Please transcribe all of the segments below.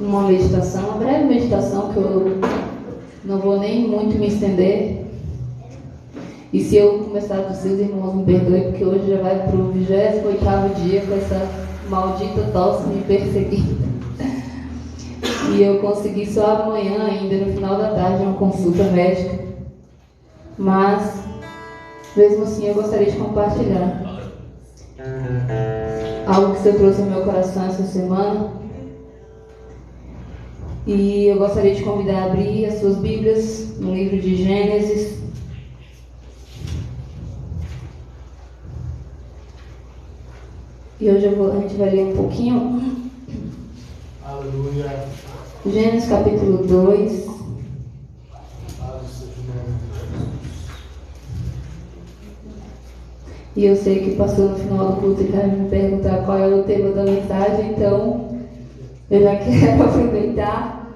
uma meditação, uma breve meditação que eu não vou nem muito me estender. E se eu começar a tossir, os irmãos me perdoem, porque hoje já vai para o 28º dia com essa maldita tosse me perseguindo. E eu consegui só amanhã ainda, no final da tarde, uma consulta médica. Mas, mesmo assim, eu gostaria de compartilhar algo que o Senhor trouxe ao meu coração essa semana. E eu gostaria de convidar a abrir as suas Bíblias no livro de Gênesis. E hoje a gente vai ler um pouquinho. Aleluia. Gênesis capítulo 2. E eu sei que o pastor no final do culto vai me perguntar qual é o tema da mensagem, então eu já quero aproveitar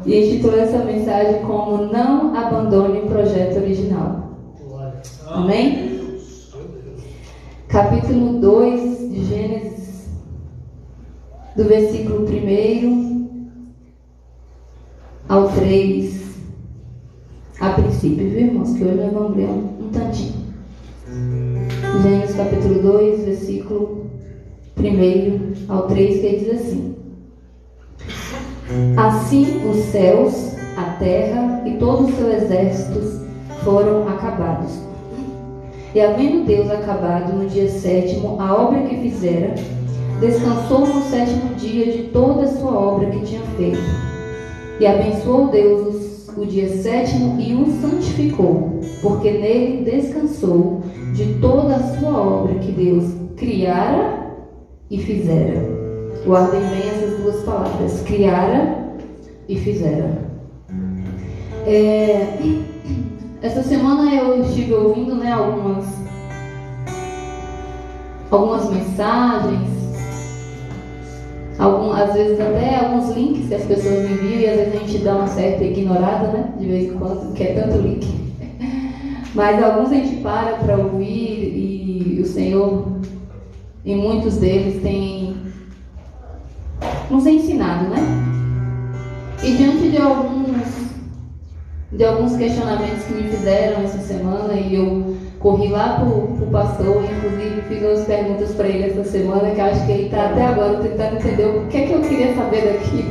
e intitular essa mensagem como Não Abandone o Projeto Original. Amém? Capítulo 2 de Gênesis, do versículo 1 ao 3, a princípio, viu, irmãos? Que hoje nós vamos ler um tantinho. Gênesis capítulo 2, versículo 1 ao 3, que diz assim: Assim os céus, a terra e todo o seu exército foram acabados. E havendo Deus acabado no dia 7º a obra que fizera, descansou no 7º dia de toda a sua obra que tinha feito. E abençoou Deus o dia 7º e o santificou, porque nele descansou de toda a sua obra que Deus criara e fizera. Guardem bem essas duas palavras, criara e fizera. Essa semana eu estive ouvindo, algumas mensagens, às vezes até alguns links que as pessoas me enviam, e às vezes a gente dá uma certa ignorada, de vez em quando, que é tanto link. Mas alguns a gente para ouvir, e o Senhor, em muitos deles, tem nos ensinado, E diante de alguns questionamentos que me fizeram essa semana, e eu corri lá pro pastor, inclusive fiz umas perguntas para ele essa semana, que eu acho que ele está até agora tentando entender o que é que eu queria saber daqui.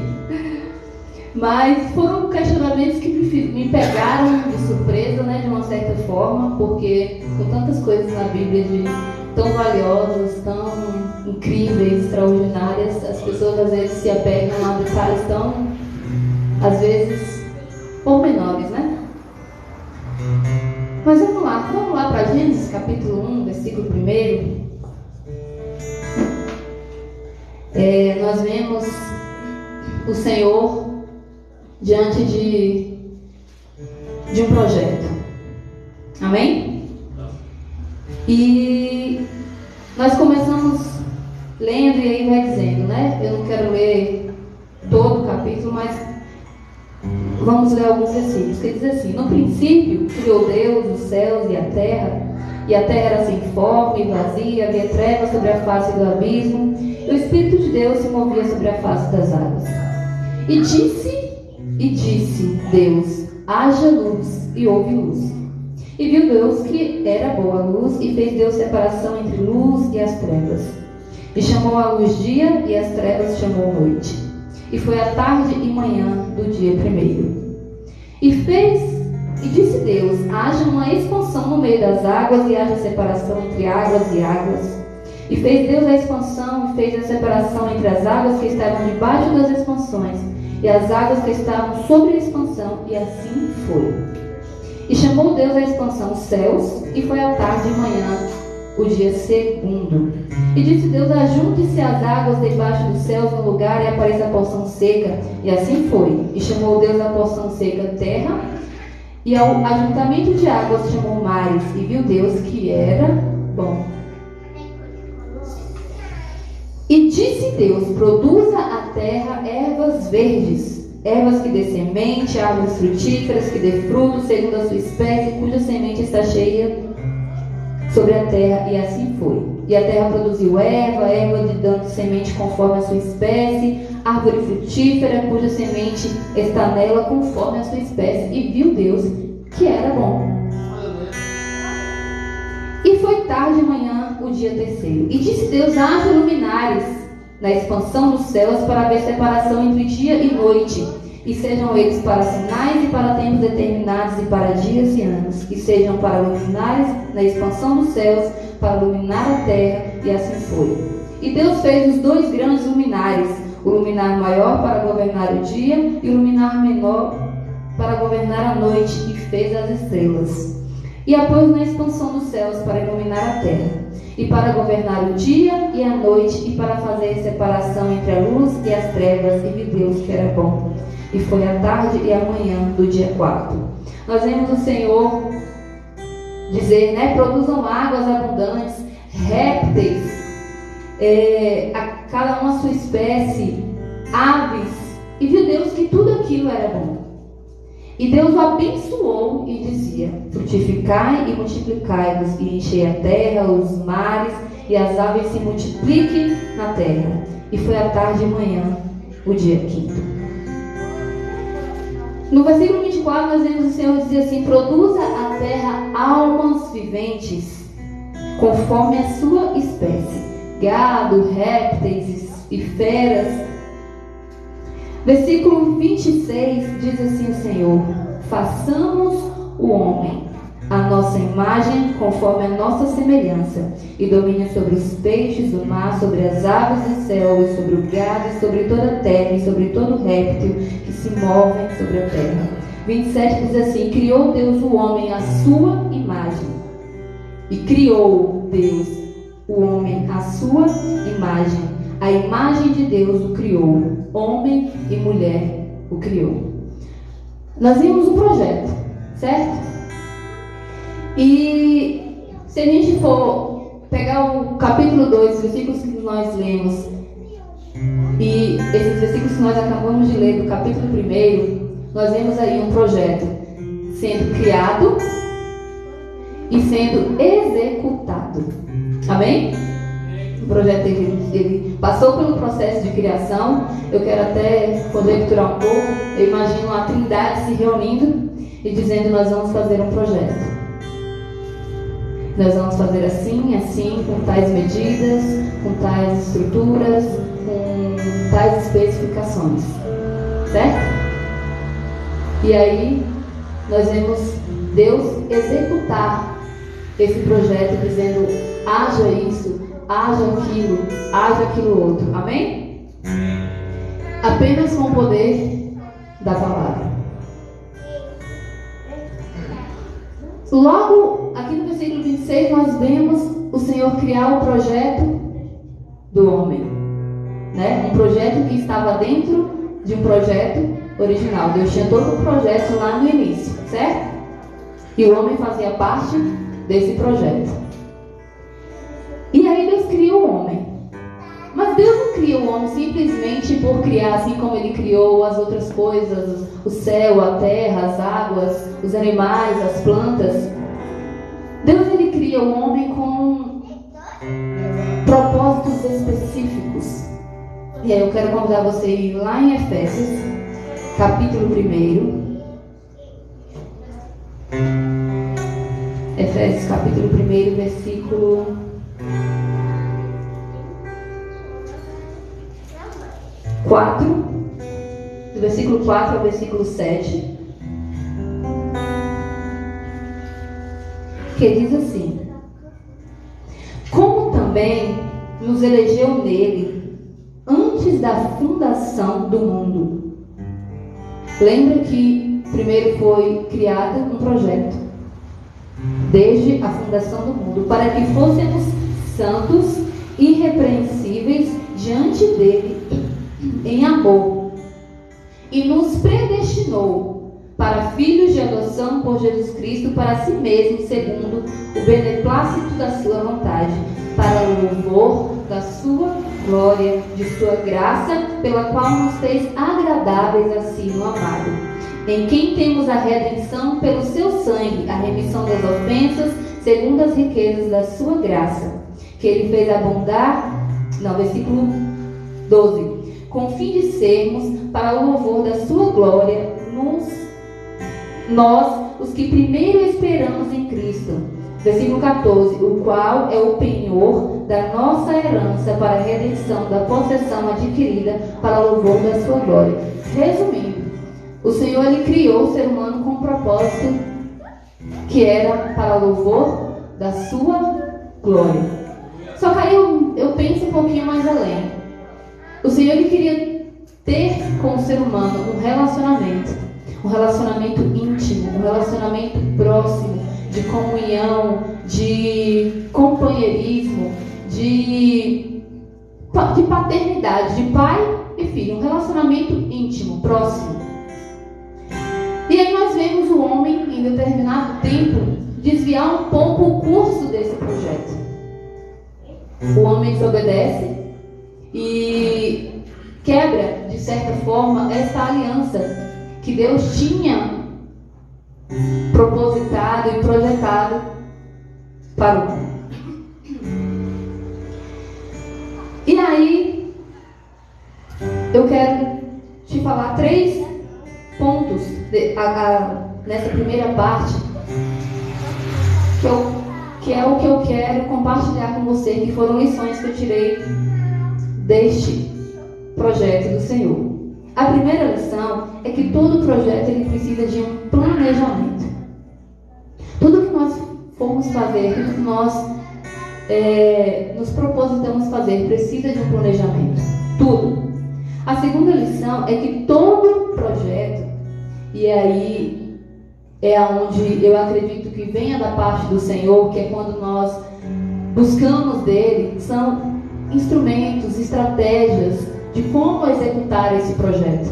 Mas foram questionamentos que me pegaram de surpresa, de uma certa forma, porque com tantas coisas na Bíblia tão valiosas, tão incríveis, extraordinárias, as pessoas às vezes se apegam a detalhes tão, às vezes, pormenores, Mas vamos lá para Gênesis capítulo 1, versículo 1. Nós vemos o Senhor diante de um projeto. Amém? E nós começamos lendo, e aí vai dizendo, Eu não quero ler todo o capítulo, mas vamos ler alguns versículos, que diz assim: No princípio criou Deus os céus e a terra era sem forma e vazia, havia trevas sobre a face do abismo, e o Espírito de Deus se movia sobre a face das águas. E disse Deus: haja luz, e houve luz. E viu Deus que era boa a luz, e fez Deus separação entre luz e as trevas. E chamou a luz dia, e as trevas chamou noite. E foi a tarde e manhã do dia 1. E disse Deus: haja uma expansão no meio das águas, e haja separação entre águas e águas. E fez Deus a expansão, e fez a separação entre as águas que estavam debaixo das expansões, e as águas que estavam sobre a expansão, e assim foi. E chamou Deus a expansão céus, e foi a tarde e manhã o dia 2. E disse Deus: ajunte-se as águas debaixo dos céus no lugar, e apareça a porção seca, e assim foi. E chamou Deus a porção seca terra, e ao ajuntamento de águas chamou mares, e viu Deus que era bom. E disse Deus: produza a terra ervas verdes, ervas que dê semente, árvores frutíferas que dê fruto segundo a sua espécie, cuja semente está cheia sobre a terra, e assim foi. E a terra produziu erva de dando semente conforme a sua espécie, árvore frutífera, cuja semente está nela conforme a sua espécie. E viu Deus que era bom. E foi tarde de manhã o dia terceiro. E disse Deus: haja luminares na expansão dos céus para haver separação entre dia e noite. E sejam eles para sinais e para tempos determinados e para dias e anos. E sejam para luminares na expansão dos céus, para iluminar a terra. E assim foi. E Deus fez os dois grandes luminares, o luminar maior para governar o dia e o luminar menor para governar a noite, e fez as estrelas. E a pôs na expansão dos céus para iluminar a terra, e para governar o dia e a noite, e para fazer separação entre a luz e as trevas. E viu Deus que era bom. E foi a tarde e a manhã do dia 4. Nós vemos o Senhor dizer, né? Produzam águas abundantes, répteis, a cada uma a sua espécie, aves. E viu Deus que tudo aquilo era bom. E Deus o abençoou e dizia: frutificai e multiplicai-vos, e enchei a terra, os mares, e as aves se multipliquem na terra. E foi a tarde e manhã o dia 5º. No versículo 24 nós vemos o Senhor dizer assim: produza a terra almas viventes, conforme a sua espécie, gado, répteis e feras. Versículo 26 diz assim o Senhor: façamos o homem a nossa imagem, conforme a nossa semelhança, e domine sobre os peixes do mar, sobre as aves do céu, e sobre o gado, e sobre toda a terra, e sobre todo réptil que se movem sobre a terra. 27 diz assim: criou Deus o homem à sua imagem. E criou Deus o homem à sua imagem. A imagem de Deus o criou. Homem e mulher o criou. Nós vimos o projeto, certo? E se a gente for pegar o capítulo 2, os versículos que nós lemos, e esses versículos que nós acabamos de ler do capítulo 1, nós vemos aí um projeto sendo criado e sendo executado. Amém? O projeto ele passou pelo processo de criação. Eu quero até conjecturar um pouco. Eu imagino a Trindade se reunindo e dizendo: nós vamos fazer um projeto. Nós vamos fazer assim, assim, com tais medidas, com tais estruturas, com tais especificações. Certo? E aí nós vemos Deus executar esse projeto dizendo: haja isso, haja aquilo outro. Amém? Apenas com o poder da palavra. Logo, aqui no versículo 26, nós vemos o Senhor criar o projeto do homem, né? Um projeto que estava dentro de um projeto original. Deus tinha todo um projeto lá no início, certo? E o homem fazia parte desse projeto. E aí Deus cria o homem. Mas Deus não cria o homem simplesmente por criar, assim como Ele criou as outras coisas, o céu, a terra, as águas, os animais, as plantas. Deus, Ele cria o homem com propósitos específicos. E aí eu quero convidar você a ir lá em Efésios, capítulo 1. Efésios, capítulo 1, versículo 4, do versículo 4 ao versículo 7, que diz assim: como também nos elegeu nele antes da fundação do mundo. Lembra que primeiro foi criado um projeto desde a fundação do mundo, para que fôssemos santos, irrepreensíveis diante dele em amor, e nos predestinou para filhos de adoção por Jesus Cristo para si mesmo, segundo o beneplácito da sua vontade, para o louvor da sua glória, de sua graça, pela qual nos fez agradáveis a si no amado, em quem temos a redenção pelo seu sangue, a remissão das ofensas, segundo as riquezas da sua graça, que ele fez abundar, versículo 12, com o fim de sermos para o louvor da sua glória, nós, os que primeiro esperamos em Cristo. Versículo 14, o qual é o penhor da nossa herança para a redenção da possessão adquirida para o louvor da sua glória. Resumindo, o Senhor ele criou o ser humano com um propósito que era para o louvor da sua glória. Só que aí eu penso um pouquinho mais além. O Senhor ele queria ter com o ser humano um relacionamento íntimo, um relacionamento próximo, de comunhão, de companheirismo, de paternidade, de pai e filho, um relacionamento íntimo, próximo. E aí nós vemos o homem, em determinado tempo, desviar um pouco o curso desse projeto. O homem desobedece e quebra, de certa forma, essa aliança que Deus tinha propositado e projetado para o homem. E aí, eu quero te falar 3 pontos nessa primeira parte, que é o que eu quero compartilhar com você, que foram lições que eu tirei deste projeto do Senhor. A primeira lição é que todo projeto ele precisa de um planejamento. Tudo que nós formos fazer, tudo que nós nos propositamos fazer, precisa de um planejamento. Tudo. A segunda lição é que todo projeto, e aí é onde eu acredito que venha da parte do Senhor, que é quando nós buscamos dele, são instrumentos, estratégias de como executar esse projeto.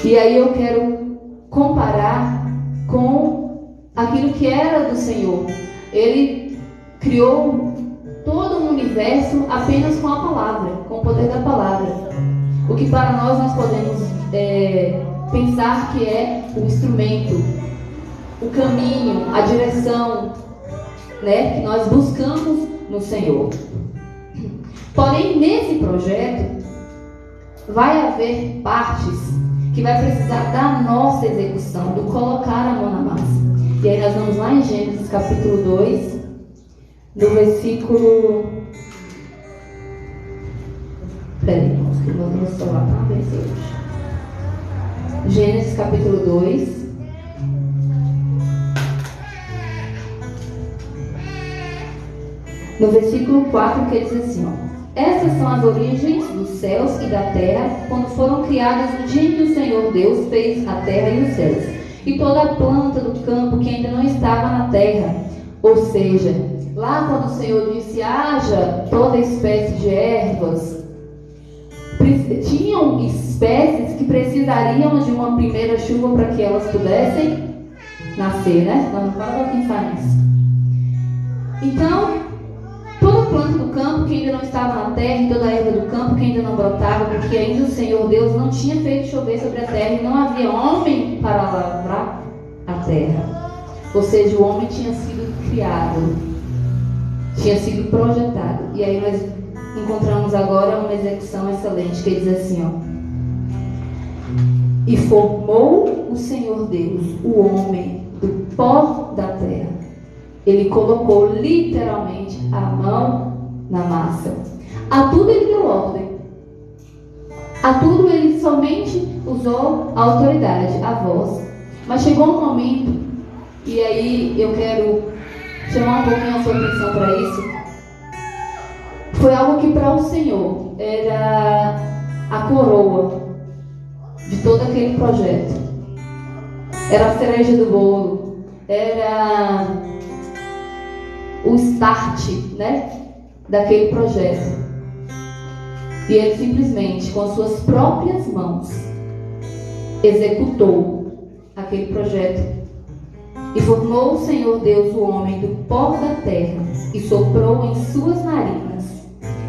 E aí eu quero comparar com aquilo que era do Senhor. Ele criou todo o universo apenas com a palavra, com o poder da palavra. O que para nós podemos pensar que é o instrumento, o caminho, a direção, né, que nós buscamos no Senhor. Porém, nesse projeto, vai haver partes que vai precisar da nossa execução, do colocar a mão na massa. E aí nós vamos lá em Gênesis capítulo 2, no versículo... Peraí, irmãos, que eu vou no celular para ver se hoje. Gênesis capítulo 2. No versículo 4, que diz assim, ó: essas são as origens dos céus e da terra, quando foram criadas no dia em que o Senhor Deus fez a terra e os céus, e toda a planta do campo que ainda não estava na terra. Ou seja, lá quando o Senhor disse, haja toda espécie de ervas, tinham espécies que precisariam de uma primeira chuva para que elas pudessem nascer, né? Nós não paramos para pensar nisso. Então, toda planta do campo que ainda não estava na terra, e toda a erva do campo que ainda não brotava, porque ainda o Senhor Deus não tinha feito chover sobre a terra, e não havia homem para lavrar a terra. Ou seja, o homem tinha sido criado, tinha sido projetado. E aí nós encontramos agora uma execução excelente, que diz assim, ó: e formou o Senhor Deus o homem do pó da terra. Ele colocou literalmente a mão na massa. A tudo ele deu ordem. A tudo ele somente usou a autoridade, a voz. Mas chegou um momento, e aí eu quero chamar um pouquinho a sua atenção para isso. Foi algo que para o Senhor era a coroa de todo aquele projeto. Era a cereja do bolo. Era o start, né, daquele projeto. E ele simplesmente, com as suas próprias mãos, executou aquele projeto. E formou o Senhor Deus o homem do pó da terra, e soprou em suas narinas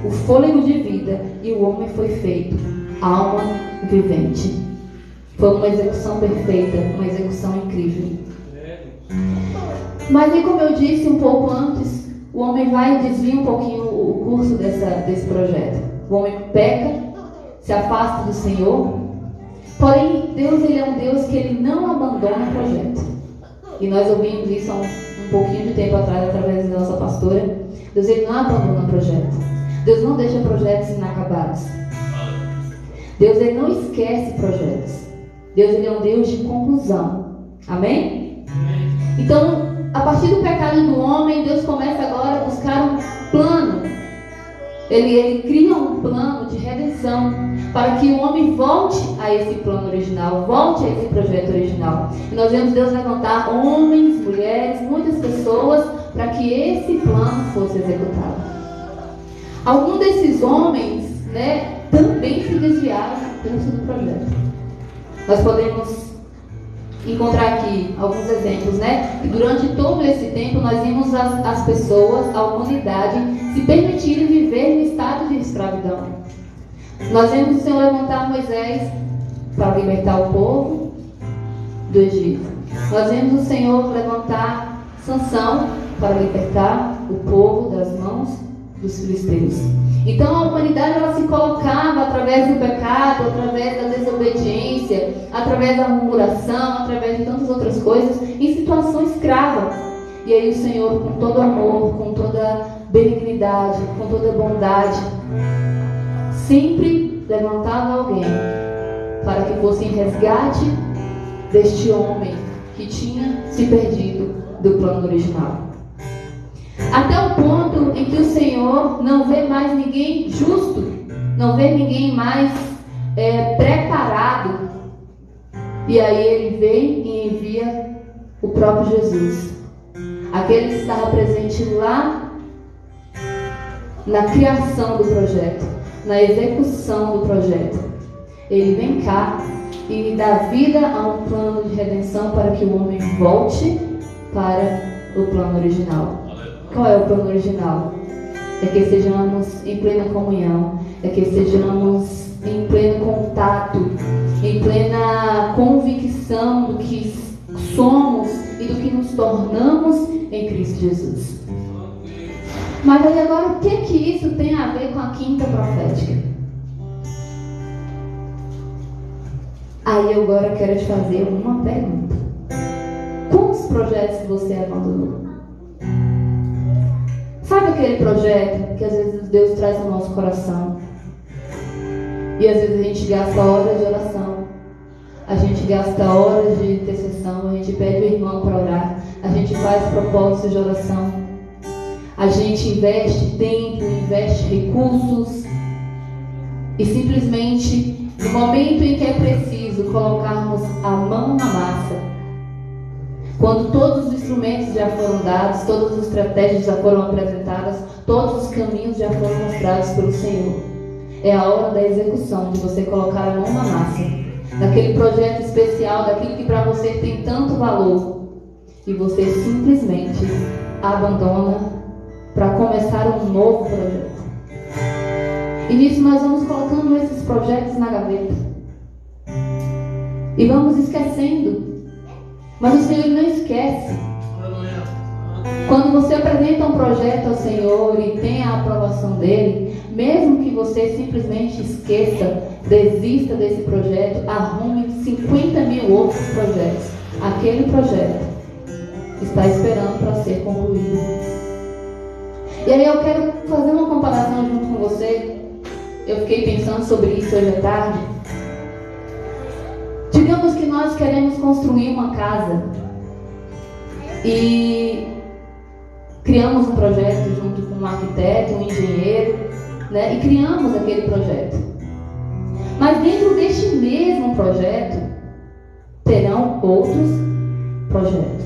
o fôlego de vida, e o homem foi feito alma vivente. Foi uma execução perfeita, uma execução incrível. Mas aí, como eu disse um pouco antes, o o homem vai e desvia um pouquinho o curso desse projeto. O homem peca, se afasta do Senhor. Porém, Deus, ele é um Deus que ele não abandona o projeto. E nós ouvimos isso há um pouquinho de tempo atrás, através da nossa pastora. Deus, ele não abandona o projeto. Deus não deixa projetos inacabados. Deus, ele não esquece projetos. Deus, ele é um Deus de conclusão. Amém? Então, a partir do pecado do homem, Deus começa agora a buscar um plano. Ele cria um plano de redenção para que o homem volte a esse plano original, volte a esse projeto original. E nós vemos Deus levantar homens, mulheres, muitas pessoas para que esse plano fosse executado. Alguns desses homens, também se desviaram do curso do projeto. Nós podemos encontrar aqui alguns exemplos, que durante todo esse tempo nós vimos as pessoas, a humanidade, se permitirem viver no estado de escravidão. Nós vemos o Senhor levantar Moisés para libertar o povo do Egito. Nós vemos o Senhor levantar Sansão para libertar o povo das mãos dos filisteus. Então a humanidade ela se colocava através do pecado, através da desobediência, através da murmuração, através de tantas outras coisas, em situação escrava. E aí o Senhor, com todo amor, com toda benignidade, com toda bondade, sempre levantava alguém para que fosse em resgate deste homem que tinha se perdido do plano original. Até o ponto em que o Senhor não vê mais ninguém justo, não vê ninguém mais preparado. E aí ele vem e envia o próprio Jesus, aquele que estava presente lá na criação do projeto, na execução do projeto. Ele vem cá e dá vida a um plano de redenção para que o homem volte para o plano original. Qual é o plano original? É que estejamos em plena comunhão, é que estejamos em pleno contato, em plena convicção do que somos e do que nos tornamos em Cristo Jesus. Mas aí agora, o que isso tem a ver com a quinta profética? Aí eu agora quero te fazer uma pergunta. Quantos projetos você abandonou? Sabe aquele projeto que às vezes Deus traz no nosso coração? E às vezes a gente gasta horas de oração, a gente gasta horas de intercessão, a gente pede o irmão para orar, a gente faz propósitos de oração, a gente investe tempo, investe recursos e simplesmente no momento em que é preciso colocarmos a mão na massa, quando todos os instrumentos já foram dados, todas as estratégias já foram apresentadas, todos os caminhos já foram mostrados pelo Senhor, é a hora da execução, de você colocar a mão na massa, daquele projeto especial, daquilo que para você tem tanto valor, e você simplesmente abandona para começar um novo projeto. E nisso nós vamos colocando esses projetos na gaveta e vamos esquecendo. Mas o Senhor não esquece. Quando você apresenta um projeto ao Senhor e tem a aprovação dele, mesmo que você simplesmente esqueça, desista desse projeto, arrume 50.000 outros projetos, aquele projeto está esperando para ser concluído. E aí eu quero fazer uma comparação junto com você. Eu fiquei pensando sobre isso hoje à tarde. Digamos que nós queremos construir uma casa e criamos um projeto junto com um arquiteto, um engenheiro, e criamos aquele projeto. Mas dentro deste mesmo projeto terão outros projetos.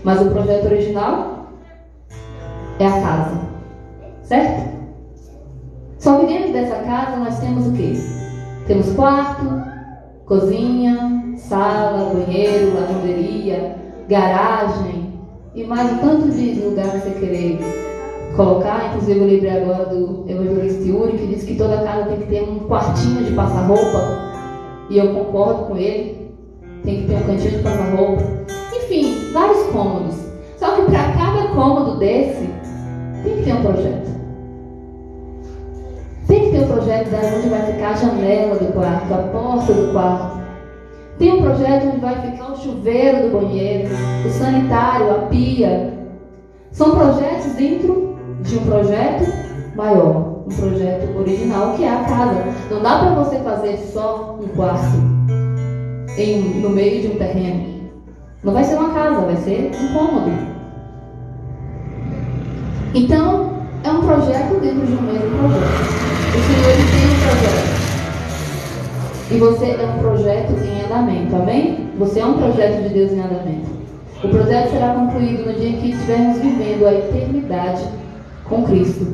Mas o projeto original é a casa, certo? Só que dentro dessa casa nós temos o quê? Temos quarto, cozinha, sala, banheiro, lavanderia, garagem e mais um tanto de lugar que você querer colocar. Inclusive eu lembrei agora do evangelista Yuri, que diz que toda casa tem que ter um quartinho de passar roupa, e eu concordo com ele, tem que ter um cantinho de passar roupa, enfim, vários cômodos. Só que para cada cômodo desse, tem que ter um projeto. Tem que ter um projeto de onde vai ficar a janela do quarto, a porta do quarto. Tem um projeto onde vai ficar o chuveiro do banheiro, o sanitário, a pia. São projetos dentro de um projeto maior, um projeto original, que é a casa. Não dá para você fazer só um quarto no meio de um terreno. Não vai ser uma casa, vai ser um cômodo. Então, é um projeto dentro de um mesmo projeto. O Senhor, ele tem um projeto. E você é um projeto em andamento, amém? Você é um projeto de Deus em andamento. O projeto será concluído no dia em que estivermos vivendo a eternidade com Cristo.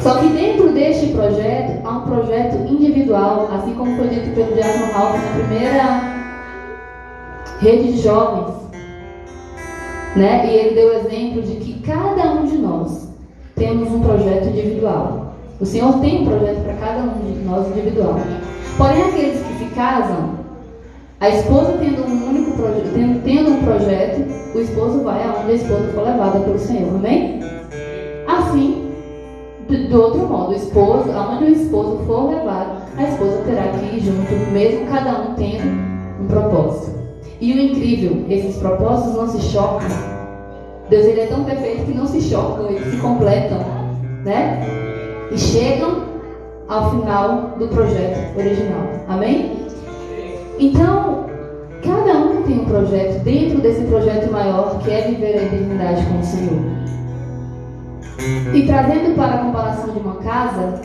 Só que dentro deste projeto, há um projeto individual, assim como foi dito pelo Diácono Ralph na primeira rede de jovens, né? E ele deu o exemplo de que cada um de nós temos um projeto individual. O Senhor tem um projeto para cada um de nós individual. Porém, aqueles que se casam, a esposa tendo um único projeto, tendo um projeto, o esposo vai aonde a esposa for levada pelo Senhor, amém? Assim, do outro modo, o esposo, aonde o esposo for levado, a esposa terá que ir junto, mesmo cada um tendo um propósito. E o incrível, esses propósitos não se chocam. Deus, ele é tão perfeito que não se chocam, eles se completam, né? E chegam ao final do projeto original, amém? Então, cada um tem um projeto dentro desse projeto maior, que é viver a eternidade com o Senhor. E trazendo para a comparação de uma casa,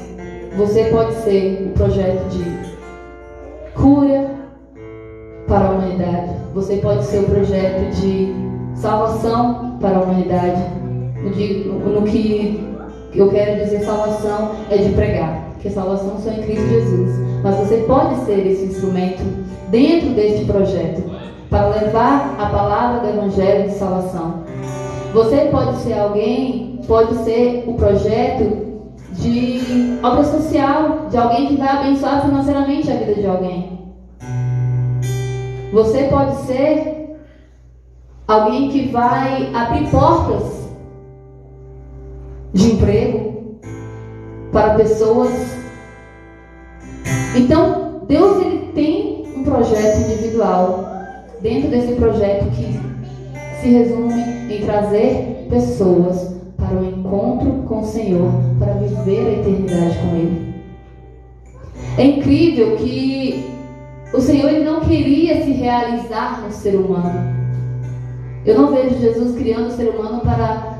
você pode ser o projeto de cura para a humanidade. Você pode ser o projeto de salvação para a humanidade. No que eu quero dizer salvação é de pregar, que a salvação só em Cristo Jesus. Mas você pode ser esse instrumento dentro deste projeto para levar a palavra do Evangelho de salvação. Você pode ser alguém, pode ser o projeto de obra social, de alguém que vai abençoar financeiramente a vida de alguém. Você pode ser alguém que vai abrir portas de emprego para pessoas. Então, Deus, ele tem um projeto individual dentro desse projeto que se resume em trazer pessoas para o encontro com o Senhor, para viver a eternidade com Ele. É incrível que o Senhor, ele não queria se realizar no ser humano. Eu não vejo Jesus criando o ser humano para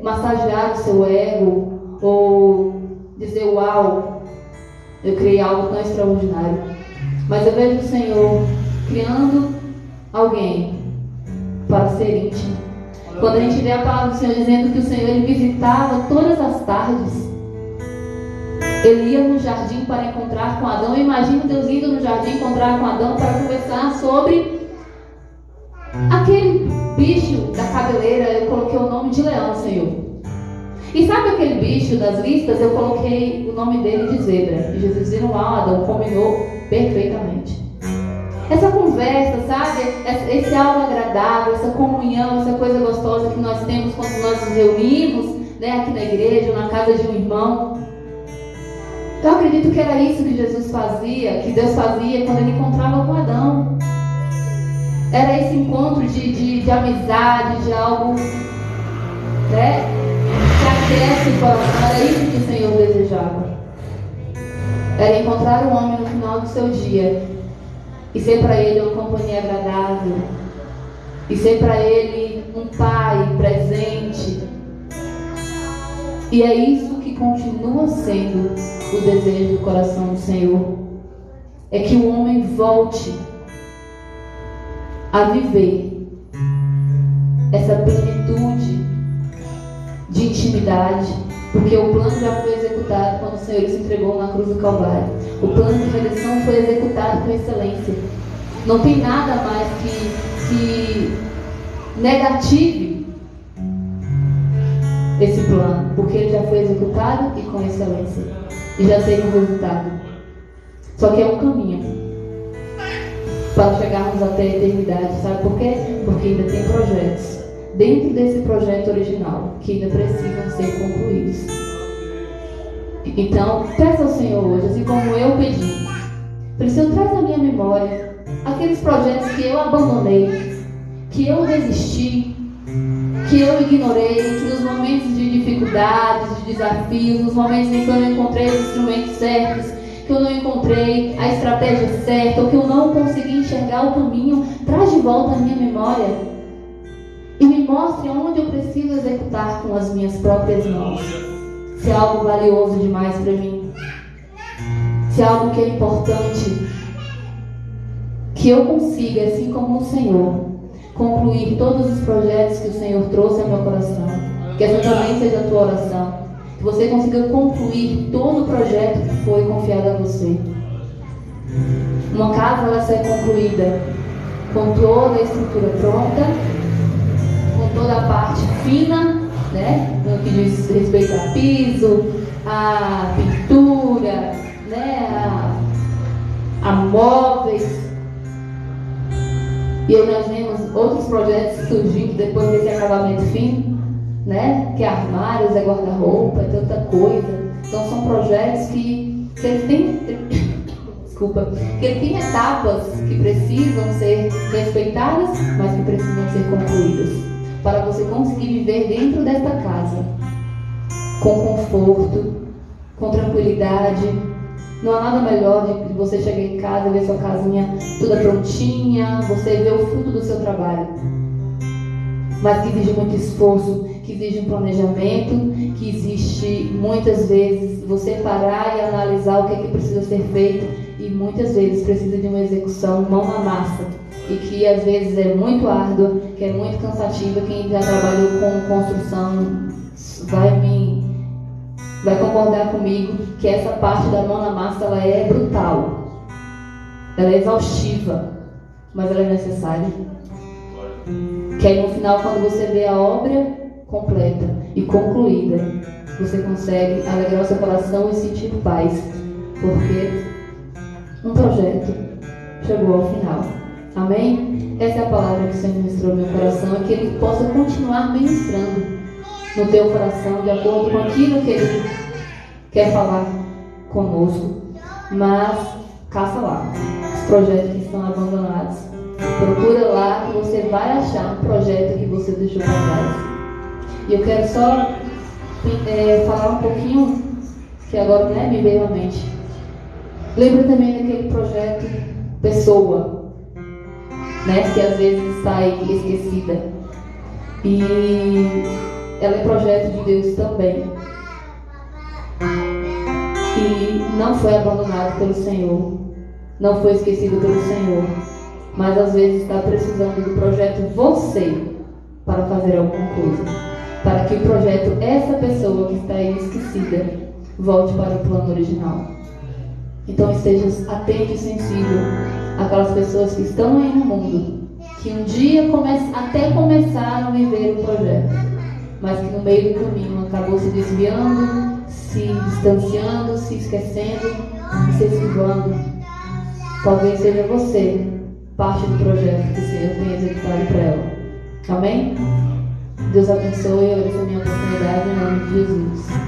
massagear o seu ego ou dizer, uau, eu criei algo tão extraordinário. Mas eu vejo o Senhor criando alguém para ser íntimo. Quando a gente vê a palavra do Senhor dizendo que o Senhor, ele visitava todas as tardes, ele ia no jardim para encontrar com Adão. Eu imagino Deus indo no jardim encontrar com Adão para conversar sobre aquele bicho da cabeleira. Eu coloquei o nome de leão, Senhor. E sabe aquele bicho das listas? Eu coloquei o nome dele de zebra. E Jesus dizendo, Adão combinou perfeitamente. Essa conversa, sabe? Esse algo agradável, essa comunhão, essa coisa gostosa que nós temos quando nós nos reunimos, né, aqui na igreja ou na casa de um irmão. Então eu acredito que era isso que Jesus fazia, que Deus fazia quando ele encontrava com Adão. Era esse encontro de amizade, de algo, né, que aquece o coração. Era isso que o Senhor desejava. Era encontrar o homem no final do seu dia e ser para ele uma companhia agradável, e ser para ele um pai presente. E é isso que continua sendo o desejo do coração do Senhor. É que o homem volte a viver essa plenitude de intimidade, porque o plano já foi executado quando o Senhor se entregou na cruz do Calvário. O plano de redenção foi executado com excelência. Não tem nada mais que negative esse plano, porque ele já foi executado e com excelência, e já teve um resultado. Só que é um caminho para chegarmos até a eternidade. Sabe por quê? Porque ainda tem projetos dentro desse projeto original, que ainda precisam ser concluídos. Então, peça ao Senhor hoje, assim como eu pedi. Senhor, traz à minha memória aqueles projetos que eu abandonei, que eu desisti, que eu ignorei, que nos momentos de dificuldades, de desafios, nos momentos em que eu não encontrei os instrumentos certos, que eu não encontrei a estratégia certa, ou que eu não consegui enxergar o caminho, traz de volta à minha memória e me mostre onde eu preciso executar com as minhas próprias mãos. Se é algo valioso demais para mim, se é algo que é importante, que eu consiga, assim como o Senhor, concluir todos os projetos que o Senhor trouxe ao meu coração. Que essa também seja a tua oração. Que você consiga concluir todo o projeto que foi confiado a você. Uma casa, ela será concluída com toda a estrutura pronta, com toda a parte fina, né? No que diz respeito a piso, a pintura, né? A móveis. E aí nós vemos outros projetos surgindo depois desse acabamento fino, né? Que é armários, é guarda-roupa, é tanta coisa. Então são projetos que eles têm, desculpa, que ele tem etapas que precisam ser respeitadas, mas que precisam ser concluídas. Para você conseguir viver dentro desta casa, com conforto, com tranquilidade. Não há nada melhor de você chegar em casa, ver sua casinha toda prontinha, você ver o fruto do seu trabalho. Mas que exige muito esforço, que exige um planejamento, que existe muitas vezes você parar e analisar o que é que precisa ser feito e muitas vezes precisa de uma execução mão na massa e que às vezes é muito árdua, que é muito cansativa. Quem já trabalhou com construção vai concordar comigo que essa parte da mão na massa ela é brutal, ela é exaustiva, mas ela é necessária. Que aí no final, quando você vê a obra completa e concluída, você consegue alegrar o seu coração e sentir paz, porque um projeto chegou ao final. Amém? Essa é a palavra que o Senhor ministrou no meu coração, e que Ele possa continuar ministrando no teu coração, de acordo com aquilo que Ele quer falar conosco. Mas caça lá os projetos que estão abandonados. Procura lá que você vai achar um projeto que você deixou para trás. E eu quero só falar um pouquinho, que agora me veio à mente. Lembra também daquele projeto Pessoa, né, que às vezes está aí esquecida. E ela é projeto de Deus também. E não foi abandonado pelo Senhor, não foi esquecido pelo Senhor, mas às vezes está precisando do projeto você para fazer alguma coisa, para que o projeto, essa pessoa que está aí esquecida, volte para o plano original. Então esteja atento e sensível àquelas pessoas que estão aí no mundo, que um dia até começaram a viver o projeto, mas que no meio do caminho acabou se desviando, se distanciando, se esquecendo, se esquivando. Talvez seja você parte do projeto que o Senhor tem executado para ela. Amém? Deus abençoe e agradeço a minha oportunidade em nome de Jesus.